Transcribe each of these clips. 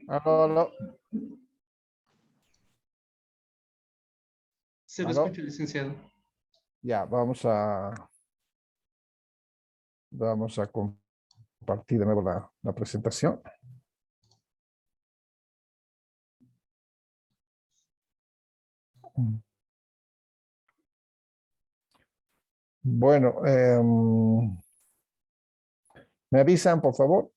Aló, aló, Se lo aló. escucho, licenciado. Ya, vamos a compartir de nuevo la presentación. Bueno, ¿me avisan, por favor?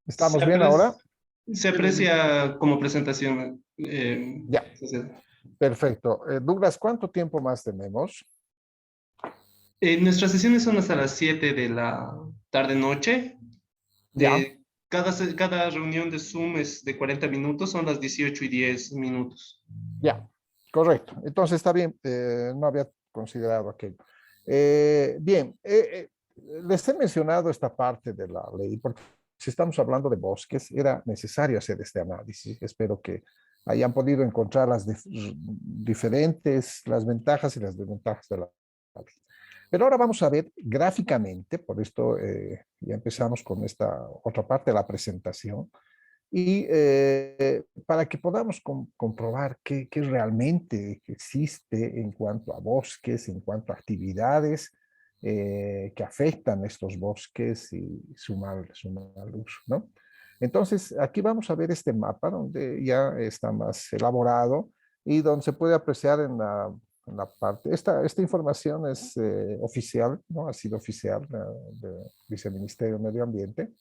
Se ¿Estamos bien ahora? aprecia, se aprecia como presentación. Ya, Licenciado. perfecto. Douglas, ¿cuánto tiempo más tenemos? Nuestras sesiones son hasta las 7 de la tarde-noche. Ya, Cada reunión de Zoom es de 40 minutos, son las 18:10. ya, correcto. Entonces está bien, no había considerado aquello. Bien, les he mencionado esta parte de la ley, porque si estamos hablando de bosques, era necesario hacer este análisis. Espero que hayan podido encontrar las ventajas y las desventajas de la ley. Pero ahora vamos a ver gráficamente, por esto ya empezamos con esta otra parte de la presentación, y para que podamos comprobar qué realmente existe en cuanto a bosques, en cuanto a actividades que afectan estos bosques y su mal uso, ¿no? Entonces, aquí vamos a ver este mapa donde ya está más elaborado y donde se puede apreciar en la parte, esta información es oficial, ¿no? Ha sido oficial del Viceministerio de Medio Ambiente.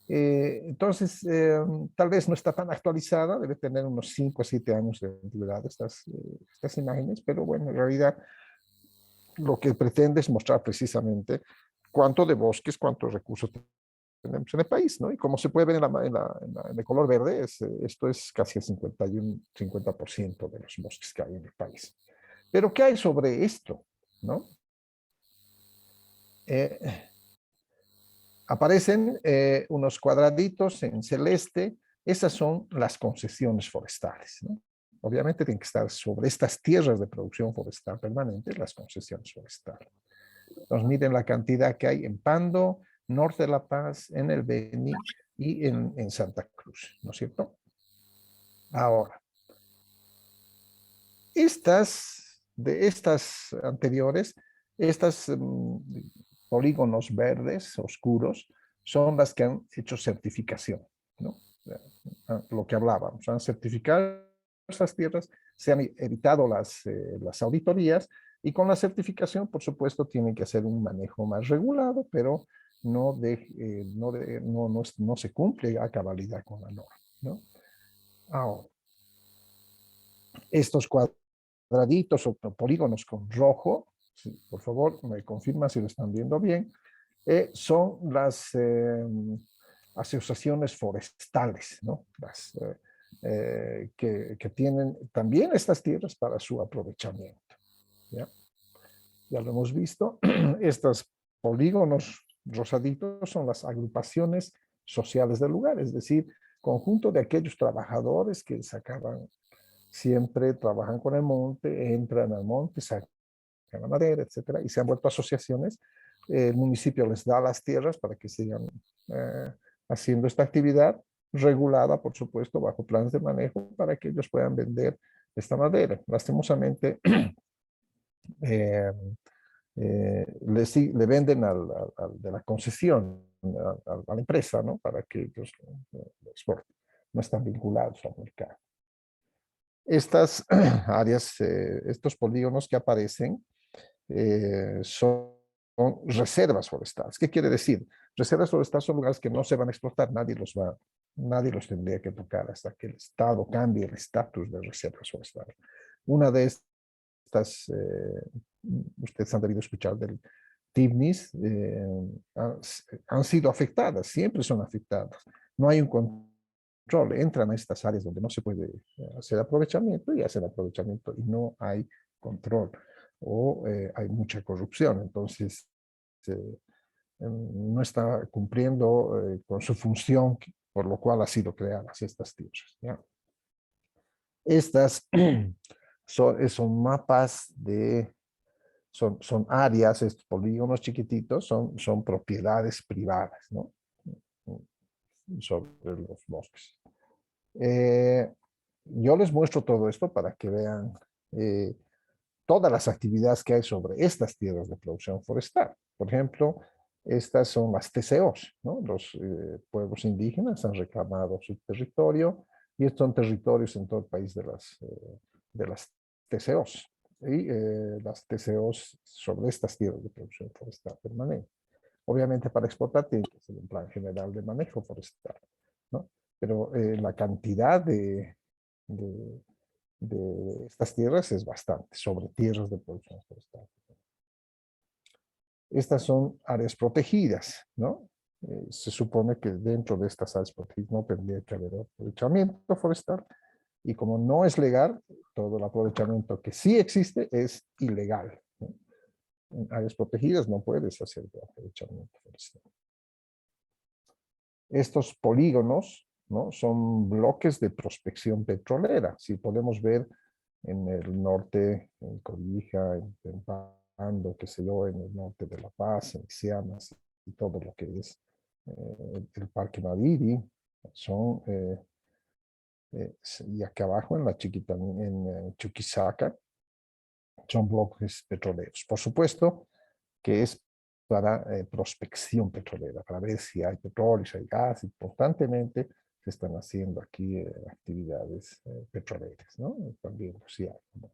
Entonces, tal vez no está tan actualizada, debe tener unos 5 o 7 años de antigüedad estas imágenes, pero bueno, en realidad lo que pretende es mostrar precisamente cuánto de bosques, cuántos recursos tenemos en el país, ¿no? Y como se puede ver en el color verde, esto es casi el 50% de los bosques que hay en el país. Pero ¿qué hay sobre esto? ¿No? Eh, Aparecen unos cuadraditos en celeste. Esas son las concesiones forestales, ¿no? Obviamente tienen que estar sobre estas tierras de producción forestal permanente, las concesiones forestales. Entonces miren la cantidad que hay en Pando, Norte de La Paz, en el Beni y en Santa Cruz, ¿no es cierto? Ahora, de estas anteriores, estas polígonos verdes oscuros son las que han hecho certificación, ¿no? Lo que hablábamos, han certificado esas tierras, se han evitado las auditorías y con la certificación, por supuesto, tienen que hacer un manejo más regulado, pero no se cumple a cabalidad con la norma, ¿no? Ahora, estos cuadraditos o polígonos con rojo, sí, por favor, me confirma si lo están viendo bien, son las asociaciones forestales, ¿no? Que tienen también estas tierras para su aprovechamiento. ¿Ya? Ya lo hemos visto, estos polígonos rosaditos son las agrupaciones sociales del lugar, es decir, conjunto de aquellos trabajadores que siempre trabajan con el monte, entran al monte, sacan la madera, etcétera, y se han vuelto asociaciones. El municipio les da las tierras para que sigan haciendo esta actividad regulada, por supuesto, bajo planes de manejo para que ellos puedan vender esta madera. Lastimosamente, eh, le venden de la concesión a la empresa, ¿no? Para que ellos lo exporten. No están vinculados al mercado. Estas áreas, estos polígonos que aparecen, son reservas forestales. ¿Qué quiere decir? Reservas forestales son lugares que no se van a explotar, nadie los tendría que tocar hasta que el Estado cambie el estatus de reservas forestales. Una de estas ustedes han debido escuchar del TIVNIS, han sido afectadas, siempre son afectadas. No hay un control, entran a estas áreas donde no se puede hacer aprovechamiento y hacen aprovechamiento y no hay control o hay mucha corrupción. Entonces, no está cumpliendo con su función por lo cual ha sido creadas estas tierras, ¿ya? Estas son mapas son áreas, estos polígonos chiquititos, son propiedades privadas, ¿no? Sobre los bosques. Yo les muestro todo esto para que vean todas las actividades que hay sobre estas tierras de producción forestal. Por ejemplo, estas son las TCOs, ¿no? Los pueblos indígenas han reclamado su territorio y estos son territorios en todo el país de las TCOs. Y las TCOs sobre estas tierras de producción forestal permanente. Obviamente para exportar tiene que ser un plan general de manejo forestal, ¿no? Pero la cantidad de estas tierras es bastante, sobre tierras de producción forestal. Estas son áreas protegidas, ¿no? Se supone que dentro de estas áreas protegidas no tendría que haber aprovechamiento forestal y como no es legal, todo el aprovechamiento que sí existe es ilegal, ¿no? En áreas protegidas no puedes hacer aprovechamiento forestal. Estos polígonos, ¿no? Son bloques de prospección petrolera. Si podemos ver en el norte, en Cobija, en Pando, qué sé yo, en el norte de La Paz, en Siamas, y todo lo que es el Parque Madiri, son, y acá abajo en la chiquita, en Chuquisaca, son bloques petroleros. Por supuesto que es para prospección petrolera, para ver si hay petróleo, si hay gas, y constantemente se están haciendo aquí actividades petroleras, ¿no? También sí hay, ¿no?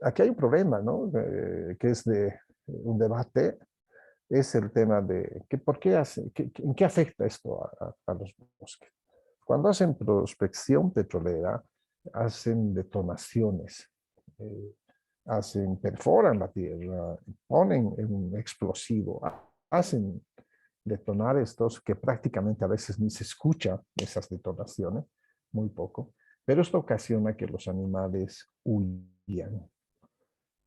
Aquí hay un problema, ¿no? Que es de un debate, es el tema de que por qué en qué afecta esto a los bosques. Cuando hacen prospección petrolera, hacen detonaciones, perforan la tierra, ponen un explosivo, hacen detonar estos que prácticamente a veces ni se escucha esas detonaciones, muy poco, pero esto ocasiona que los animales huyan,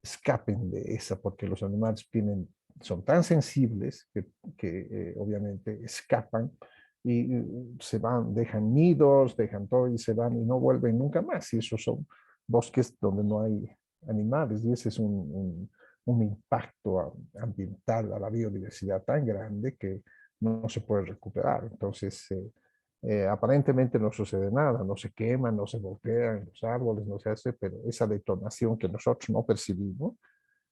escapen de esa, porque los animales son tan sensibles que obviamente escapan y se van, dejan nidos, dejan todo y se van y no vuelven nunca más. Y esos son bosques donde no hay animales y ese es un impacto ambiental a la biodiversidad tan grande que no se puede recuperar. Entonces, aparentemente no sucede nada, no se queman, no se voltean los árboles, no se hace, pero esa detonación que nosotros no percibimos,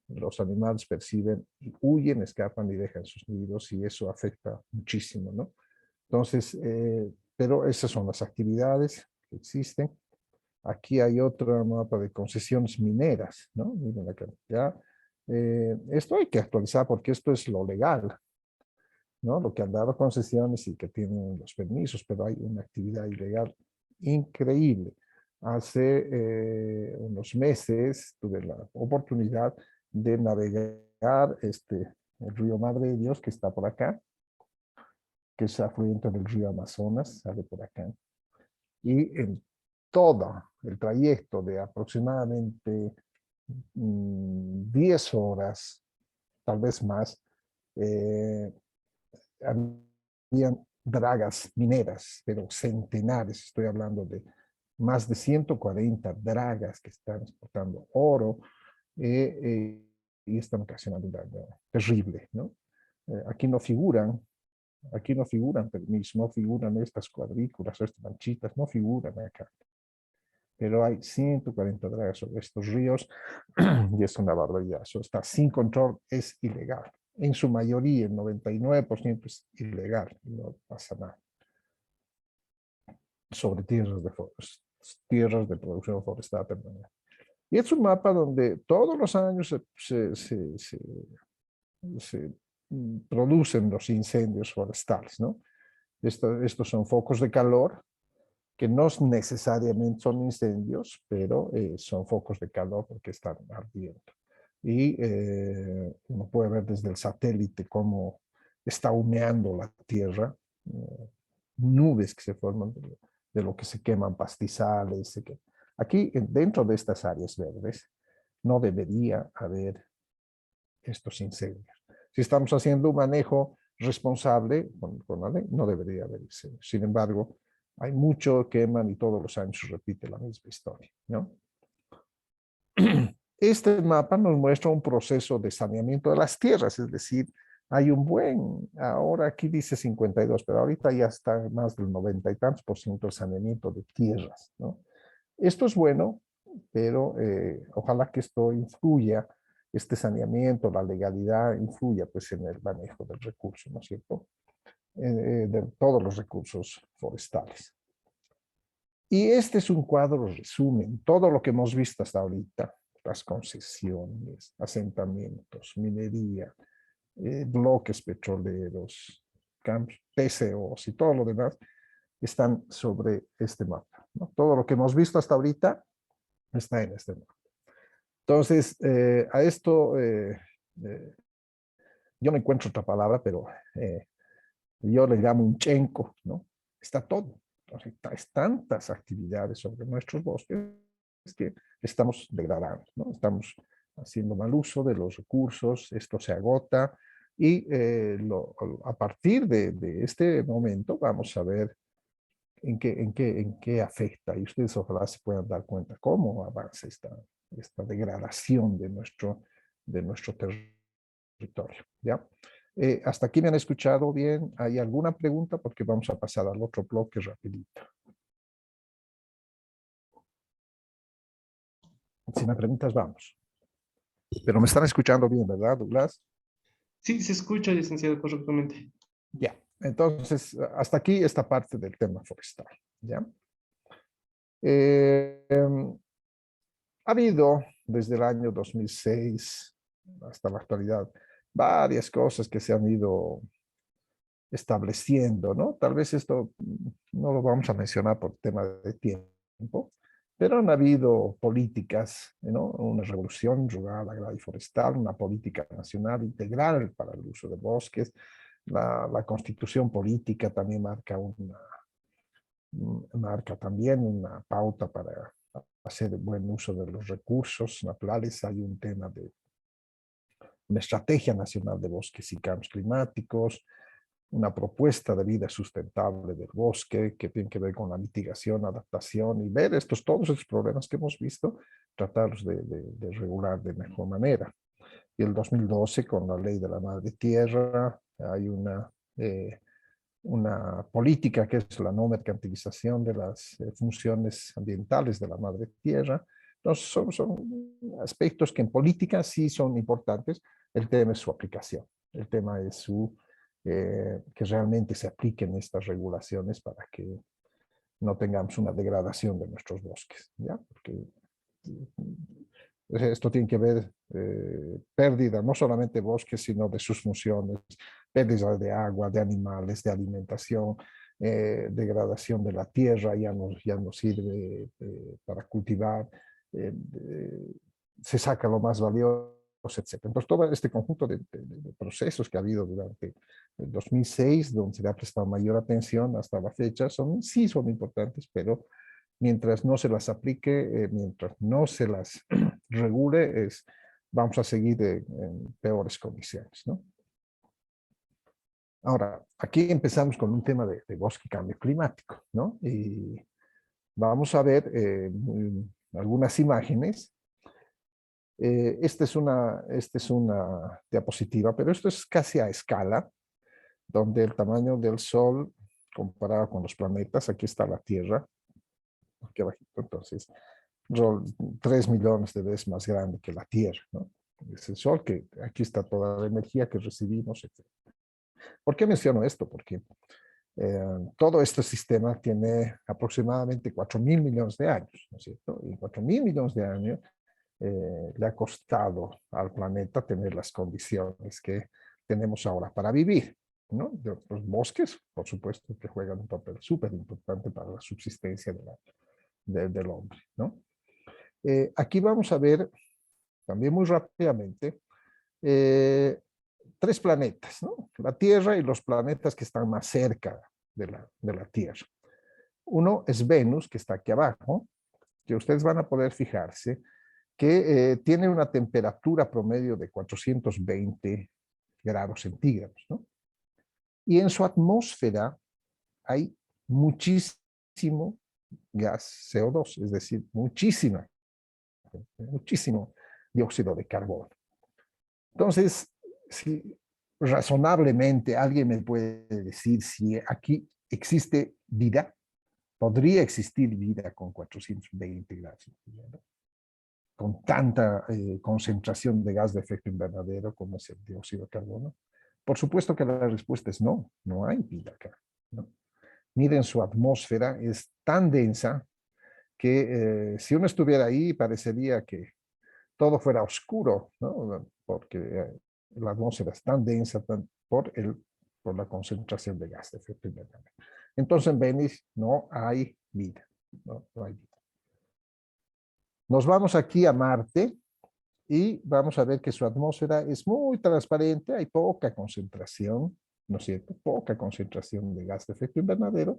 los animales perciben y huyen, escapan y dejan sus nidos y eso afecta muchísimo, ¿no? Entonces, pero esas son las actividades que existen. Aquí hay otro mapa de concesiones mineras, ¿no? Miren la cantidad. Esto hay que actualizar porque esto es lo legal, ¿no? Lo que han dado concesiones y que tienen los permisos, pero hay una actividad ilegal increíble. Hace unos meses tuve la oportunidad de navegar el río Madre de Dios que está por acá, que es afluente del río Amazonas, sale por acá. Y en todo el trayecto de aproximadamente 10 horas, tal vez más, habían dragas mineras, pero centenares, estoy hablando de más de 140 dragas que están exportando oro y están ocasionando un daño terrible, ¿no? Aquí no figuran permisos, no figuran estas cuadrículas, estas manchitas, no figuran acá. Pero hay 140 dragas sobre estos ríos y es una barbaridad. Eso está sin control, es ilegal. En su mayoría, el 99% es ilegal, no pasa nada. Sobre tierras de producción forestal permanente. Y es un mapa donde todos los años se producen los incendios forestales, ¿no? Estos son focos de calor que no necesariamente son incendios, pero son focos de calor porque están ardiendo. Y uno puede ver desde el satélite cómo está humeando la tierra, nubes que se forman de lo que se queman pastizales. Aquí, dentro de estas áreas verdes, no debería haber estos incendios. Si estamos haciendo un manejo responsable con la ley, no debería haber incendios. Sin embargo, hay mucho queman y todos los años se repite la misma historia, ¿no? Este mapa nos muestra un proceso de saneamiento de las tierras, es decir, hay un buen, ahora aquí dice 52, pero ahorita ya está más del 90 y tantos % de saneamiento de tierras, ¿no? Esto es bueno, pero ojalá que esto influya, este saneamiento, la legalidad influya pues en el manejo del recurso, ¿no es cierto? De todos los recursos forestales. Y este es un cuadro resumen, todo lo que hemos visto hasta ahorita, las concesiones, asentamientos, minería, bloques petroleros, campos, TCOs y todo lo demás, están sobre este mapa, ¿no? Todo lo que hemos visto hasta ahorita está en este mapa. Entonces, a esto, yo no encuentro otra palabra, pero yo le llamo un chenco, ¿no? Está todo. Entonces, hay tantas actividades sobre nuestros bosques que estamos degradando, ¿no? Estamos haciendo mal uso de los recursos, esto se agota y a partir de este momento vamos a ver en qué afecta y ustedes ojalá se puedan dar cuenta cómo avanza esta degradación de nuestro territorio, ¿ya? ¿Hasta aquí me han escuchado bien? ¿Hay alguna pregunta? Porque vamos a pasar al otro bloque rapidito. Si me preguntas, vamos. Pero me están escuchando bien, ¿verdad, Douglas? Sí, se escucha, licenciado, correctamente. Ya. Entonces, hasta aquí esta parte del tema forestal, ¿ya? Ha habido desde el año 2006 hasta la actualidad varias cosas que se han ido estableciendo, ¿no? Tal vez esto no lo vamos a mencionar por tema de tiempo, pero han habido políticas, ¿no? Una revolución rural, agraria y forestal, una política nacional integral para el uso de bosques, la constitución política también marca también una pauta para hacer buen uso de los recursos naturales. Hay un tema de una estrategia nacional de bosques y cambios climáticos, una propuesta de vida sustentable del bosque que tiene que ver con la mitigación, adaptación y ver todos estos problemas que hemos visto, tratarlos de regular de mejor manera. Y el 2012, con la ley de la madre tierra, hay una política que es la no mercantilización de las funciones ambientales de la madre tierra. Entonces, son aspectos que en política sí son importantes. El tema es su aplicación. El tema es que realmente se apliquen estas regulaciones para que no tengamos una degradación de nuestros bosques, ¿ya? Porque esto tiene que ver pérdida no solamente de bosques, sino de sus funciones, pérdida de agua, de animales, de alimentación, degradación de la tierra, ya no sirve para cultivar, se saca lo más valioso, etc. Entonces, todo este conjunto de procesos que ha habido durante el 2006, donde se le ha prestado mayor atención hasta la fecha, sí son importantes, pero mientras no se las aplique, mientras no se las regule, vamos a seguir en peores condiciones, ¿no? Ahora, aquí empezamos con un tema de bosque y cambio climático, ¿no? Y vamos a ver algunas imágenes. Esta es una diapositiva, pero esto es casi a escala, donde el tamaño del Sol comparado con los planetas, aquí está la Tierra, aquí abajito, entonces 3 millones de veces más grande que la Tierra, ¿no? Es el Sol, que aquí está toda la energía que recibimos, etc. ¿Por qué menciono esto? Porque todo este sistema tiene aproximadamente 4.000 millones de años, ¿no es cierto? Y 4.000 millones de años le ha costado al planeta tener las condiciones que tenemos ahora para vivir. ¿no? De los bosques, por supuesto, que juegan un papel súper importante para la subsistencia del hombre, ¿no? Aquí vamos a ver también muy rápidamente eh, tres planetas, ¿no? La Tierra y los planetas que están más cerca de la Tierra. Uno es Venus, que está aquí abajo, que ustedes van a poder fijarse que tiene una temperatura promedio de 420 grados centígrados, ¿no? Y en su atmósfera hay muchísimo gas CO2, es decir, muchísimo dióxido de carbono. Entonces, si razonablemente alguien me puede decir si aquí existe vida, podría existir vida con 420 grados, con tanta concentración de gas de efecto invernadero como es el dióxido de carbono. Por supuesto que la respuesta es no, no hay vida acá, ¿no? Miren, su atmósfera es tan densa que si uno estuviera ahí parecería que todo fuera oscuro, ¿no? Porque la atmósfera es tan densa por la concentración de gas de efecto invernadero. Entonces en Venus no hay vida, no hay vida. Nos vamos aquí a Marte y vamos a ver que su atmósfera es muy transparente, hay poca concentración, ¿no es cierto? Poca concentración de gas de efecto invernadero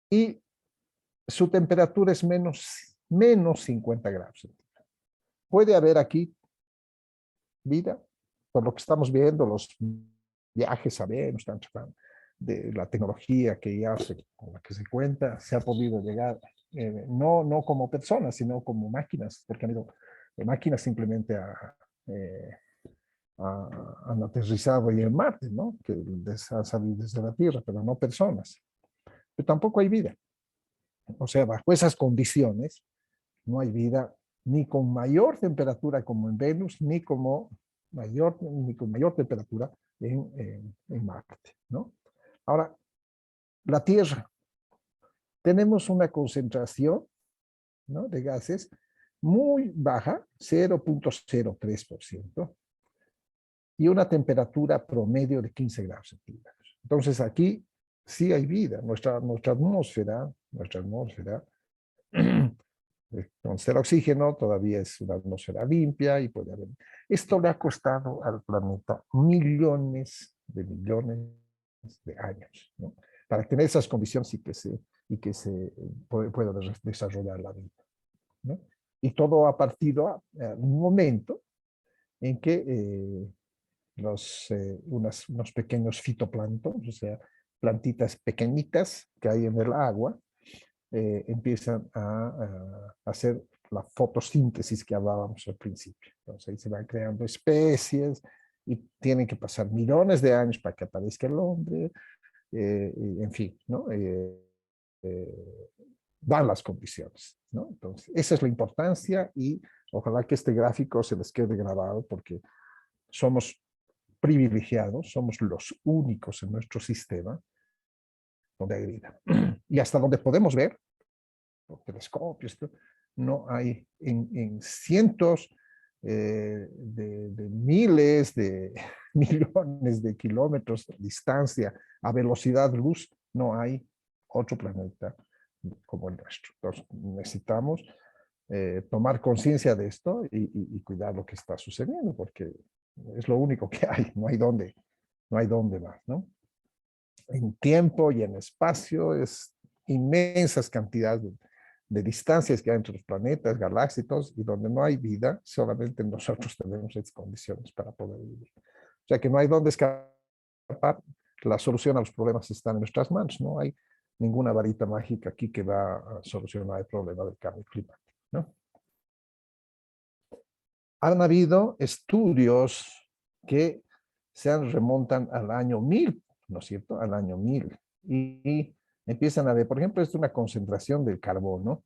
y su temperatura es menos 50 grados. Puede haber aquí vida, por lo que estamos viendo, los viajes a Venus, de la tecnología que ya con la que se cuenta, se ha podido llegar, no como personas, sino como máquinas, porque han ido máquinas simplemente eh, han aterrizado ahí en Marte, ¿no? Que han salido desde la Tierra, pero no personas. Pero tampoco hay vida. O sea, bajo esas condiciones, no hay vida ni con mayor temperatura como en Venus, ni con mayor temperatura en Marte, ¿no? Ahora, la Tierra, tenemos una concentración, ¿no?, de gases muy baja, 0.03%, y una temperatura promedio de 15 grados centígrados. Entonces aquí sí hay vida. Nuestra atmósfera, entonces el oxígeno todavía es una atmósfera limpia y puede haber. Esto le ha costado al planeta millones de años, ¿no? Para tener esas condiciones y que se pueda desarrollar la vida, ¿no? Y todo ha partido a un momento en que unos pequeños fitoplancton, o sea, plantitas pequeñitas que hay en el agua, empiezan a hacer la fotosíntesis que hablábamos al principio. Entonces ahí se van creando especies y tienen que pasar millones de años para que aparezca el hombre, y, en fin, ¿no? Dan las condiciones, ¿no? Entonces, esa es la importancia y ojalá que este gráfico se les quede grabado porque somos privilegiados, somos los únicos en nuestro sistema donde hay vida. Y hasta donde podemos ver, por telescopios, no hay en cientos de miles de millones de kilómetros de distancia a velocidad luz, no hay otro planeta como el nuestro. Entonces necesitamos tomar conciencia de esto y cuidar lo que está sucediendo, porque es lo único que hay, no hay dónde más, ¿no? En tiempo y en espacio es inmensas cantidades de distancias que hay entre los planetas, galaxias, y donde no hay vida, solamente nosotros tenemos esas condiciones para poder vivir. O sea que no hay dónde escapar, la solución a los problemas está en nuestras manos, no hay ninguna varita mágica aquí que va a solucionar el problema del cambio climático, ¿no? Han habido estudios que remontan al año 1000, ¿no es cierto? Al año 1000. Y empiezan a ver, por ejemplo, es una concentración del carbono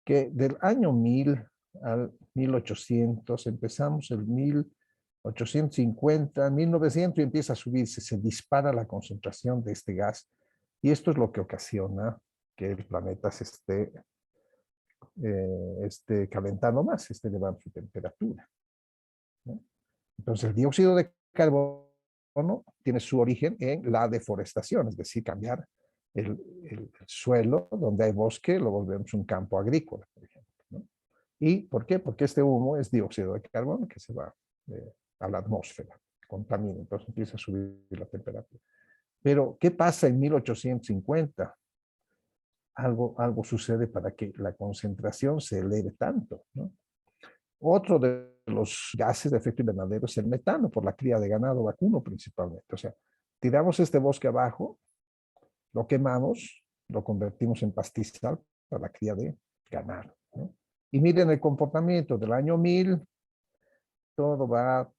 que del año 1000 al 1800, empezamos el 1850, 1900 y empieza a subirse, se dispara la concentración de este gas y esto es lo que ocasiona que el planeta se esté calentando más, esté elevando su temperatura, ¿no? Entonces el dióxido de carbono tiene su origen en la deforestación, es decir, cambiar el suelo donde hay bosque, lo volvemos un campo agrícola, por ejemplo, ¿no? ¿Y por qué? Porque este humo es dióxido de carbono que se va a la atmósfera, contamina, entonces empieza a subir la temperatura. Pero, ¿qué pasa en 1850? Algo sucede para que la concentración se eleve tanto, ¿no? Otro de los gases de efecto invernadero es el metano, por la cría de ganado vacuno principalmente. O sea, tiramos este bosque abajo, lo quemamos, lo convertimos en pastizal para la cría de ganado, ¿no? Y miren el comportamiento del año 1000, todo va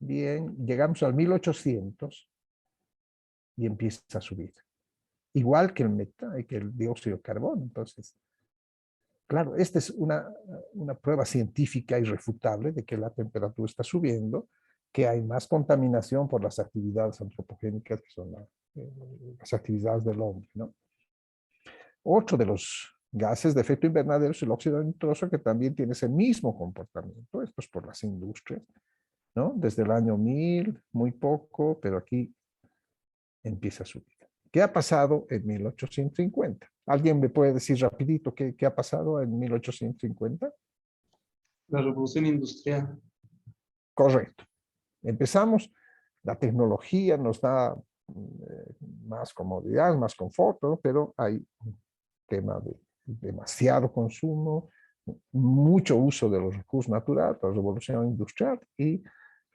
bien, llegamos al 1800 y empieza a subir. Igual que el metano, que el dióxido de carbono. Entonces, claro, esta es una prueba científica irrefutable de que la temperatura está subiendo, que hay más contaminación por las actividades antropogénicas, que son las actividades del hombre, ¿no? Otro de los gases de efecto invernadero es el óxido nitroso, que también tiene ese mismo comportamiento. Esto es por las industrias, ¿no? Desde el año 1000, muy poco, pero aquí empieza a subir. ¿Qué ha pasado en 1850? ¿Alguien me puede decir rapidito qué ha pasado en 1850? La revolución industrial. Correcto. Empezamos, la tecnología nos da más comodidad, más confort, ¿no? Pero hay un tema de demasiado consumo, mucho uso de los recursos naturales, la revolución industrial, y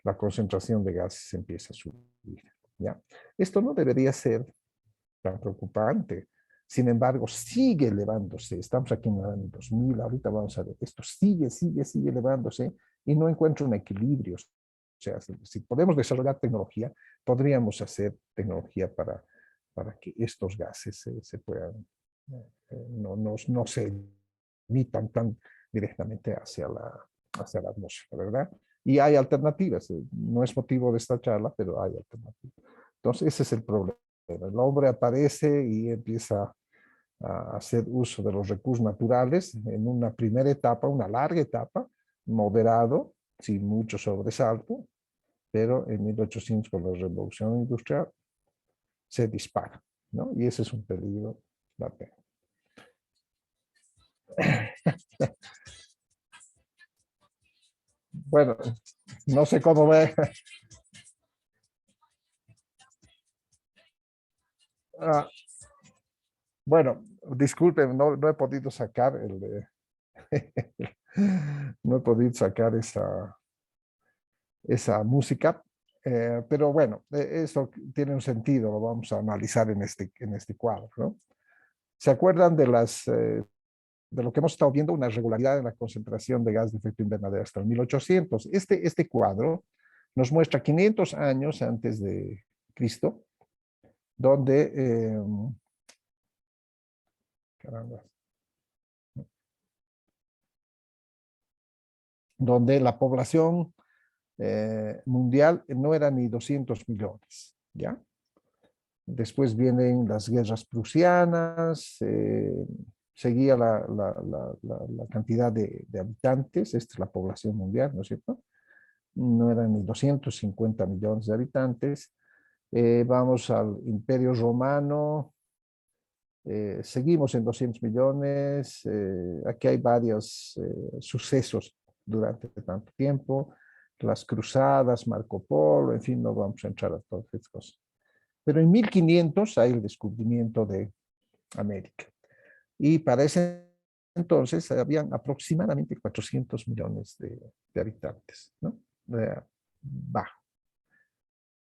la concentración de gases empieza a subir, ¿ya? Esto no debería ser tan preocupante. Sin embargo, sigue elevándose. Estamos aquí en el año 2000, ahorita vamos a ver, esto sigue elevándose y no encuentra un equilibrio. O sea, si podemos desarrollar tecnología, podríamos hacer tecnología para que estos gases se puedan, no se emitan tan directamente hacia la atmósfera, ¿verdad? Y hay alternativas. No es motivo de esta charla, pero hay alternativas. Entonces, ese es el problema. El hombre aparece y empieza a hacer uso de los recursos naturales en una primera etapa, una larga etapa, moderado, sin mucho sobresalto, pero en 1800 con la revolución industrial se dispara, ¿no? Y ese es un peligro latente. Bueno, no sé cómo ve. Bueno, disculpen, no he podido sacar no he podido sacar esa música, pero bueno, eso tiene un sentido, lo vamos a analizar en este cuadro, ¿no? ¿Se acuerdan de lo que hemos estado viendo? Una regularidad en la concentración de gas de efecto invernadero hasta el 1800. Este cuadro nos muestra 500 años antes de Cristo, donde, caramba, donde la población mundial no era ni 200 millones, ¿ya? Después vienen las guerras prusianas, seguía la cantidad de habitantes, esta es la población mundial, ¿no es cierto? No eran ni 250 millones de habitantes. Vamos al Imperio Romano, seguimos en 200 millones, aquí hay varios sucesos durante tanto tiempo, las cruzadas, Marco Polo, en fin, no vamos a entrar a todas estas cosas. Pero en 1500 hay el descubrimiento de América. Y para ese entonces habían aproximadamente 400 millones de habitantes, ¿no? Bajo.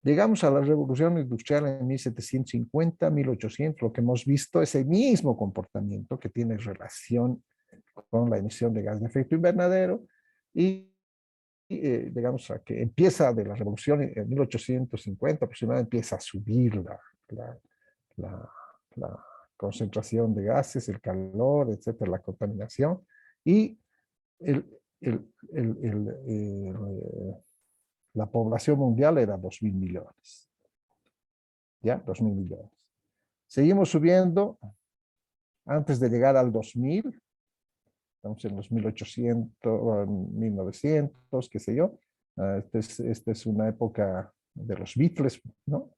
Llegamos a la revolución industrial en 1750, 1800, lo que hemos visto es el mismo comportamiento que tiene relación con la emisión de gas de efecto invernadero y digamos a que empieza de la revolución en 1850 aproximadamente, empieza a subir la, la, la concentración de gases, el calor, etcétera, la contaminación, y el, el, el, el, la población mundial era 2.000 millones. ¿Ya? 2.000 millones. Seguimos subiendo antes de llegar al 2000, estamos en los 1800, 1900, qué sé yo. Esta es una época de los Beatles, ¿no?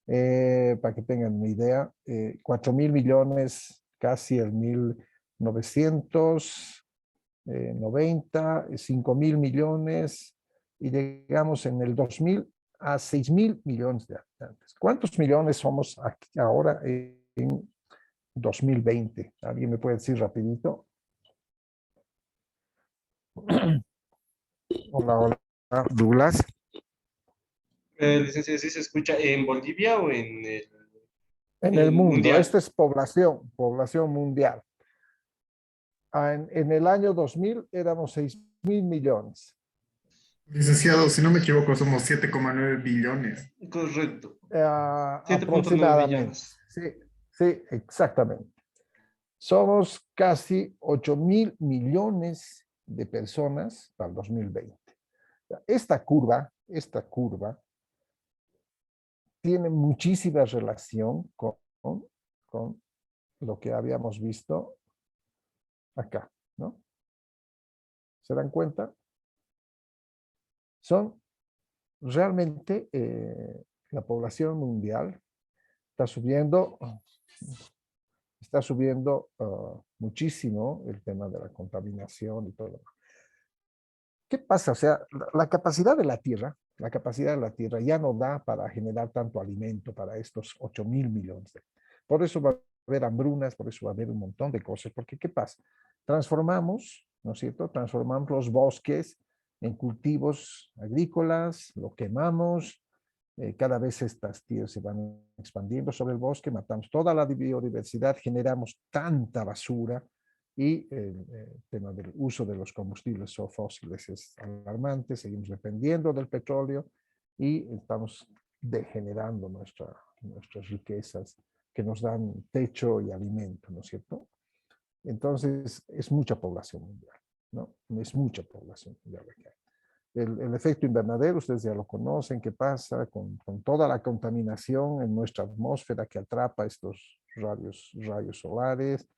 Para que tengan una idea, 4.000 millones casi en 1990, 5.000 millones, y llegamos en el 2000 a 6.000 millones de habitantes. ¿Cuántos millones somos aquí ahora en 2020? ¿Alguien me puede decir rapidito? Hola, hola, Douglas. Licenciado, ¿sí se escucha en Bolivia o En el en mundo, mundial? esta es población mundial. En el año 2000 éramos 6.000 millones. Licenciado, si no me equivoco, somos 7,9 billones. Correcto. 7,9 Aproximadamente. billones. Sí, sí, exactamente. Somos casi 8.000 millones de personas para el 2020. Esta curva tiene muchísima relación con lo que habíamos visto acá, ¿no? ¿Se dan cuenta? Son realmente la población mundial está subiendo muchísimo el tema de la contaminación y todo. ¿Qué pasa? O sea, la capacidad de la Tierra ya no da para generar tanto alimento para estos 8.000 millones. Por eso va a haber hambrunas, por eso va a haber un montón de cosas, porque ¿qué pasa? Transformamos, ¿no es cierto? Transformamos los bosques en cultivos agrícolas, lo quemamos, cada vez estas tierras se van expandiendo sobre el bosque, matamos toda la biodiversidad, generamos tanta basura y el tema del uso de los combustibles fósiles es alarmante, seguimos dependiendo del petróleo y estamos degenerando nuestras riquezas que nos dan techo y alimento, ¿no es cierto? Entonces es mucha población mundial, ¿no? Es mucha población mundial que hay. El efecto invernadero, ustedes ya lo conocen, qué pasa con toda la contaminación en nuestra atmósfera que atrapa estos rayos solares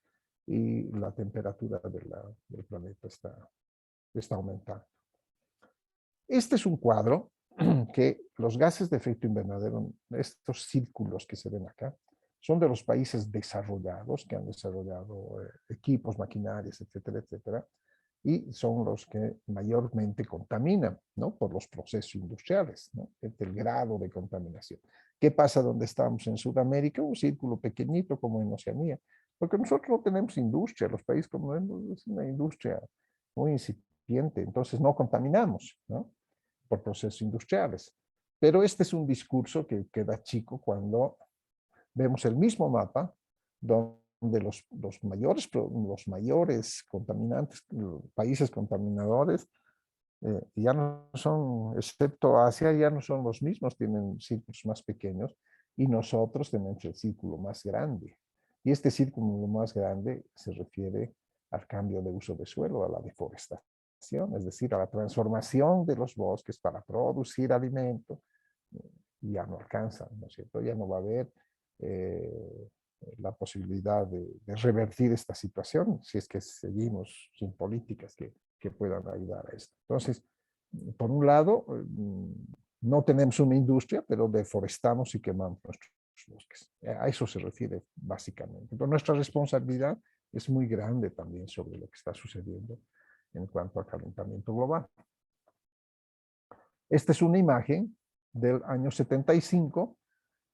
y la temperatura del planeta está aumentando. Este es un cuadro que los gases de efecto invernadero, estos círculos que se ven acá, son de los países desarrollados que han desarrollado equipos, maquinarias, etcétera, etcétera, y son los que mayormente contaminan, ¿no? Por los procesos industriales, ¿no? El grado de contaminación. ¿Qué pasa donde estamos en Sudamérica? Un círculo pequeñito como en Oceanía, porque nosotros no tenemos industria, los países como es una industria muy incipiente, entonces no contaminamos, ¿no? Por procesos industriales. Pero este es un discurso que queda chico cuando vemos el mismo mapa donde los mayores contaminantes, países contaminadores, ya no son, excepto Asia, ya no son los mismos, tienen círculos más pequeños y nosotros tenemos el círculo más grande. Y este círculo más grande se refiere al cambio de uso de suelo, a la deforestación, es decir, a la transformación de los bosques para producir alimento. Ya no alcanzan, ¿no es cierto? Ya no va a haber la posibilidad de revertir esta situación si es que seguimos sin políticas que puedan ayudar a esto. Entonces, por un lado, no tenemos una industria, pero deforestamos y quemamos nuestros bosques. A eso se refiere básicamente. Pero nuestra responsabilidad es muy grande también sobre lo que está sucediendo en cuanto al calentamiento global. Esta es una imagen del año 75.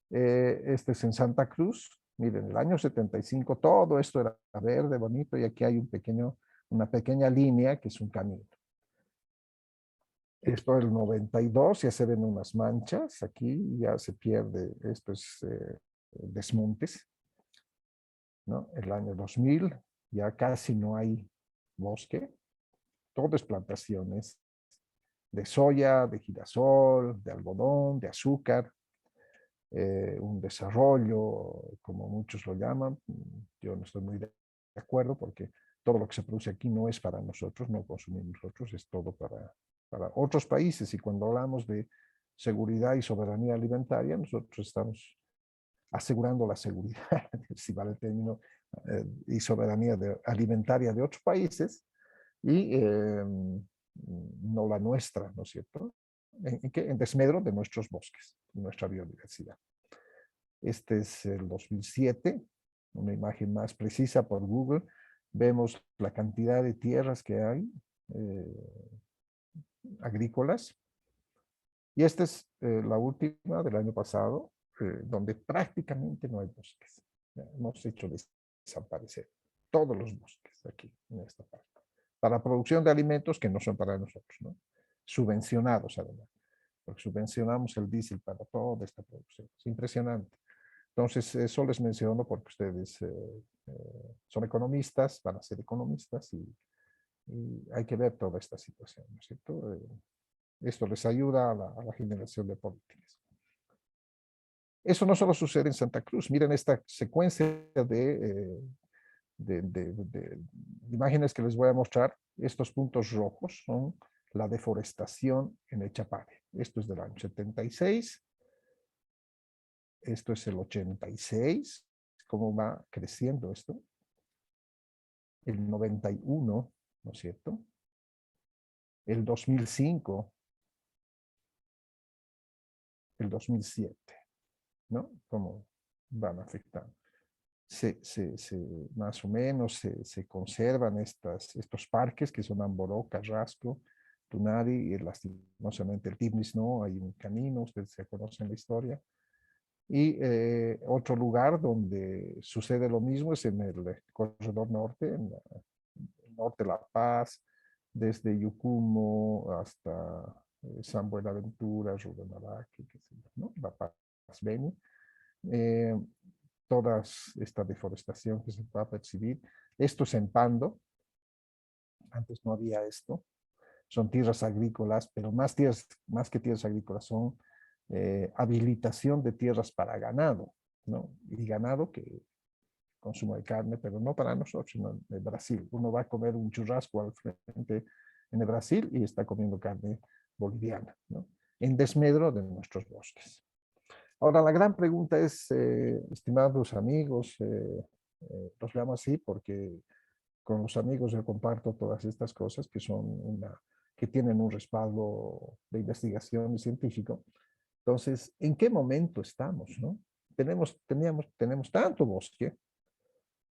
Este es en Santa Cruz. Miren, el año 75 todo esto era verde, bonito, y aquí hay una pequeña línea que es un camino. Esto es el 92, ya se ven unas manchas, aquí ya se pierde, esto es desmontes, ¿no? El año 2000 ya casi no hay bosque, todo es plantaciones de soya, de girasol, de algodón, de azúcar, un desarrollo, como muchos lo llaman. Yo no estoy muy de acuerdo porque todo lo que se produce aquí no es para nosotros, no consumimos nosotros, es todo para otros países. Y cuando hablamos de seguridad y soberanía alimentaria, nosotros estamos asegurando la seguridad, si vale el término, y soberanía alimentaria de otros países y no la nuestra, ¿no es cierto? en desmedro de nuestros bosques, de nuestra biodiversidad. Este es el 2007, una imagen más precisa por Google. Vemos la cantidad de tierras que hay agrícolas. Y esta es la última del año pasado, donde prácticamente no hay bosques. Hemos hecho desaparecer todos los bosques aquí, en esta parte. Para producción de alimentos que no son para nosotros, ¿no? Subvencionados además, porque subvencionamos el diésel para toda esta producción. Es impresionante. Entonces, eso les menciono porque ustedes son economistas, van a ser economistas y hay que ver toda esta situación, ¿no es cierto? Esto les ayuda a la generación de políticas. Eso no solo sucede en Santa Cruz. Miren esta secuencia de imágenes que les voy a mostrar. Estos puntos rojos son la deforestación en el Chapare. Esto es del año 76. Esto es el 86. Cómo va creciendo esto. El 91, ¿no es cierto? El 2005. El 2007, ¿no? Cómo van afectando. Más o menos se conservan estos parques que son Amboró, Carrasco, Tunari y lastimosamente el Tibnis no, hay un camino, ustedes se conocen la historia. Y otro lugar donde sucede lo mismo es en el corredor norte, en el norte de La Paz, desde Yucumo hasta San Buenaventura, Rubén-Araque, ¿no? La Paz, Beni. Toda esta deforestación que se va a percibir. Esto es en Pando. Antes no había esto. Son tierras agrícolas, pero más que tierras agrícolas, son habilitación de tierras para ganado, ¿no? Y ganado que consumo de carne, pero no para nosotros, sino en Brasil. Uno va a comer un churrasco al frente en el Brasil y está comiendo carne boliviana, ¿no? En desmedro de nuestros bosques. Ahora, la gran pregunta es, estimados amigos, los llamo así porque con los amigos yo comparto todas estas cosas que tienen un respaldo de investigación y científico. Entonces, ¿en qué momento estamos, no? Tenemos tanto bosque,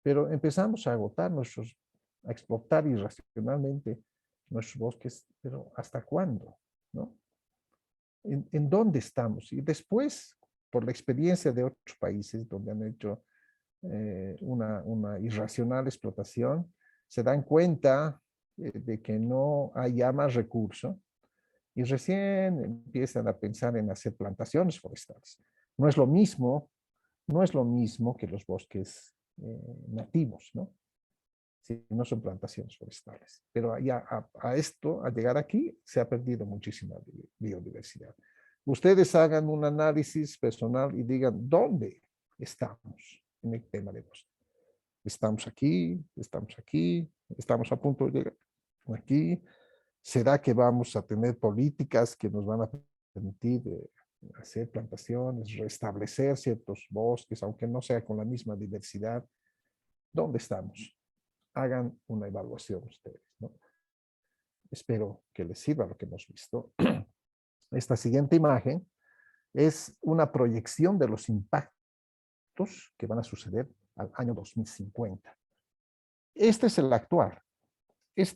pero empezamos a agotar a explotar irracionalmente nuestros bosques, pero ¿hasta cuándo, no? ¿En dónde estamos? Y después, por la experiencia de otros países donde han hecho una irracional explotación, se dan cuenta de que no hay ya más recursos y recién empiezan a pensar en hacer plantaciones forestales. No es lo mismo que los bosques nativos, ¿no? Si no son plantaciones forestales. Pero ya a llegar aquí, se ha perdido muchísima biodiversidad. Ustedes hagan un análisis personal y digan, ¿dónde estamos en el tema de bosque? Estamos aquí, estamos a punto de llegar aquí. ¿Será que vamos a tener políticas que nos van a permitir hacer plantaciones, restablecer ciertos bosques, aunque no sea con la misma diversidad? ¿Dónde estamos? Hagan una evaluación ustedes, ¿no? Espero que les sirva lo que hemos visto. Esta siguiente imagen es una proyección de los impactos que van a suceder al año 2050. Este es el actual. ¿Se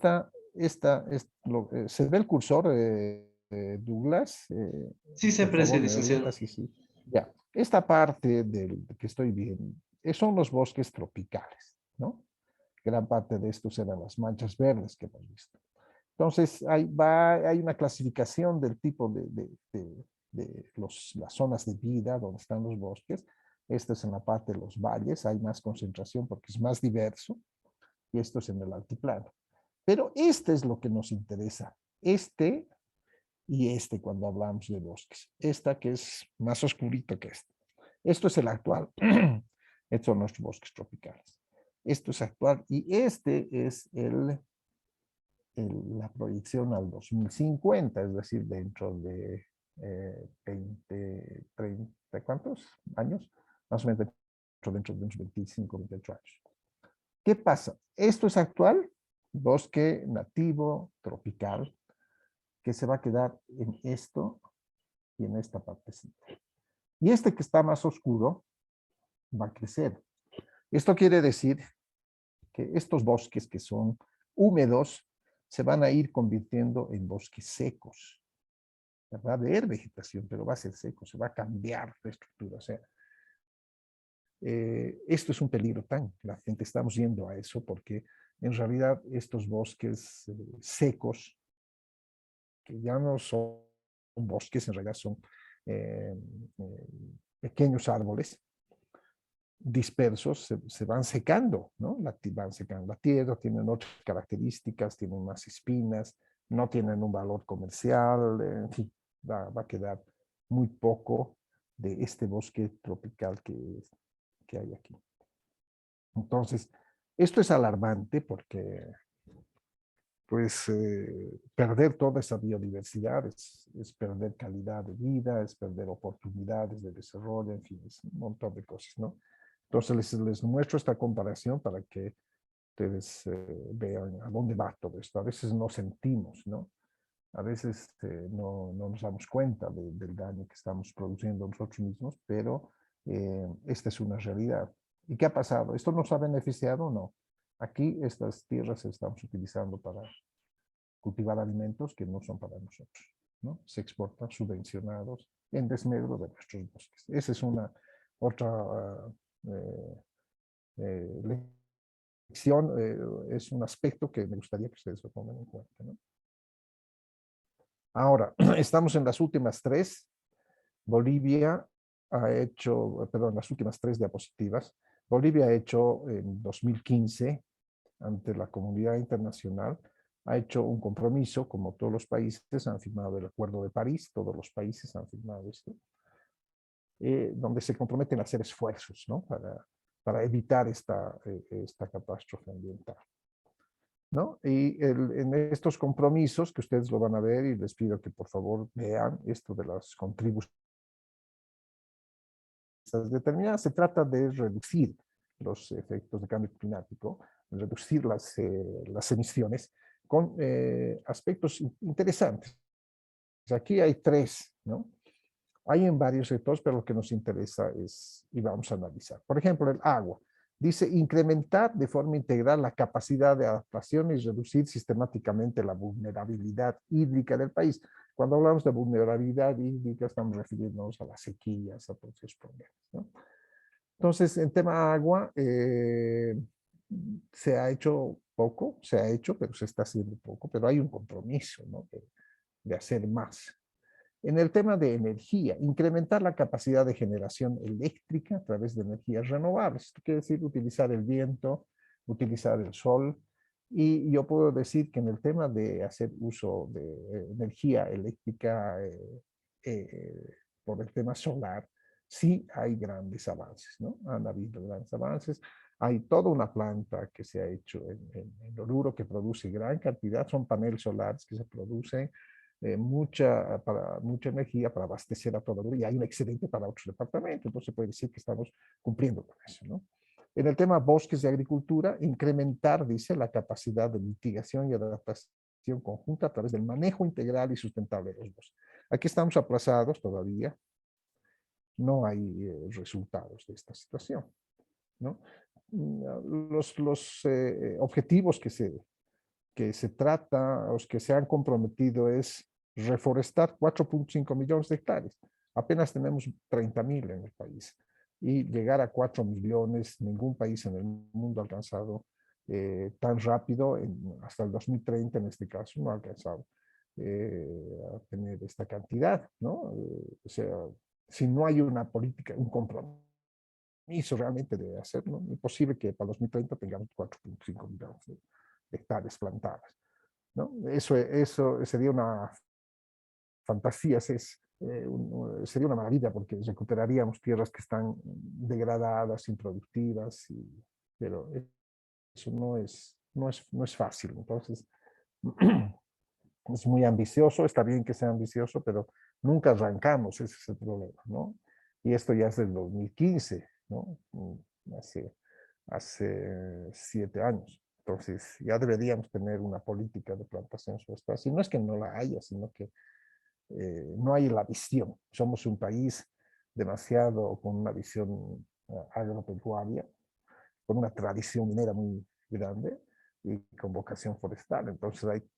ve el cursor, Douglas? Sí se Por aprecia, favor, ¿me licenciado. orientas? Sí. Ya. Esta parte que estoy viendo son los bosques tropicales, ¿no? Gran parte de estos eran las manchas verdes que hemos visto. Entonces, hay una clasificación del tipo de las zonas de vida donde están los bosques. Esto es en la parte de los valles, hay más concentración porque es más diverso, y esto es en el altiplano. Pero este es lo que nos interesa, cuando hablamos de bosques. Esta que es más oscurito que este. Esto es el actual. Estos son nuestros bosques tropicales. Esto es actual y este es la proyección al 2050, es decir, dentro de 20, 30, ¿cuántos años? Más o menos dentro de unos 25, 28 años. ¿Qué pasa? Esto es actual, bosque nativo, tropical, que se va a quedar en esto y en esta partecita. Y este que está más oscuro va a crecer. Esto quiere decir que estos bosques que son húmedos se van a ir convirtiendo en bosques secos. Va a haber vegetación, pero va a ser seco, se va a cambiar la estructura. O sea, esto es un peligro tan latente, estamos yendo a eso porque en realidad estos bosques secos, que ya no son bosques, en realidad son eh, pequeños árboles dispersos, se van secando, ¿no? Van secando la tierra, tienen otras características, tienen más espinas, no tienen un valor comercial, en fin, va a quedar muy poco de este bosque tropical que hay aquí. Entonces, esto es alarmante porque pues perder toda esa biodiversidad es perder calidad de vida, es perder oportunidades de desarrollo, en fin, es un montón de cosas, ¿no? Entonces les muestro esta comparación para que ustedes vean a dónde va todo esto. A veces no sentimos, ¿no? A veces no nos damos cuenta del daño que estamos produciendo nosotros mismos, pero esta es una realidad. ¿Y qué ha pasado? ¿Esto nos ha beneficiado o no? Aquí estas tierras se estamos utilizando para cultivar alimentos que no son para nosotros, ¿no? Se exportan subvencionados en desmedro de nuestros bosques. Esa es una otra lección, es un aspecto que me gustaría que ustedes lo tomen en cuenta, ¿no? Ahora, estamos en las últimas tres. Bolivia ha hecho, perdón, las últimas tres diapositivas. Bolivia ha hecho en 2015, ante la comunidad internacional, ha hecho un compromiso, como todos los países han firmado el Acuerdo de París, todos los países han firmado esto, donde se comprometen a hacer esfuerzos, ¿no? para evitar esta catástrofe ambiental, ¿no? Y en estos compromisos, que ustedes lo van a ver, y les pido que por favor vean esto de las contribuciones determinadas, se trata de reducir los efectos de cambio climático, reducir las emisiones con aspectos interesantes. Aquí hay tres, ¿no? Hay en varios sectores, pero lo que nos interesa es, y vamos a analizar. Por ejemplo, el agua. Dice, incrementar de forma integral la capacidad de adaptación y reducir sistemáticamente la vulnerabilidad hídrica del país. Cuando hablamos de vulnerabilidad hídrica, estamos refiriéndonos a las sequías, a todos esos problemas, ¿no? Entonces, en tema agua, se ha hecho poco, se ha hecho, pero se está haciendo poco, pero hay un compromiso, ¿no? de hacer más. En el tema de energía, incrementar la capacidad de generación eléctrica a través de energías renovables. Esto quiere decir utilizar el viento, utilizar el sol. Y yo puedo decir que en el tema de hacer uso de energía eléctrica por el tema solar, sí hay grandes avances, ¿no? Han habido grandes avances. Hay toda una planta que se ha hecho en Oruro que produce gran cantidad, son paneles solares que se producen mucha energía para abastecer a toda Oruro y hay un excedente para otros departamentos, entonces se puede decir que estamos cumpliendo con eso, ¿no? En el tema bosques de agricultura, incrementar, dice, la capacidad de mitigación y adaptación conjunta a través del manejo integral y sustentable de los bosques. Aquí estamos aplazados todavía, no hay resultados de esta situación, ¿no? Los objetivos que se trata, los que se han comprometido es reforestar 4.5 millones de hectáreas. Apenas tenemos 30.000 en el país. Y llegar a 4 millones, ningún país en el mundo ha alcanzado tan rápido, hasta el 2030 en este caso, no ha alcanzado a tener esta cantidad, ¿no? O sea, si no hay una política, un compromiso realmente de hacerlo, es posible que para 2030 tengamos 4.5 millones de hectáreas plantadas, ¿no? Eso sería una fantasía, sería una maravilla porque recuperaríamos tierras que están degradadas, improductivas, pero eso no es fácil. Entonces, es muy ambicioso, está bien que sea ambicioso, pero nunca arrancamos, ese es el problema, ¿no? Y esto ya es del 2015, ¿no? Hace 7 años. Entonces, ya deberíamos tener una política de plantación forestal. Y no es que no la haya, sino que no hay la visión. Somos un país demasiado con una visión agropecuaria, con una tradición minera muy grande y con vocación forestal. Entonces hay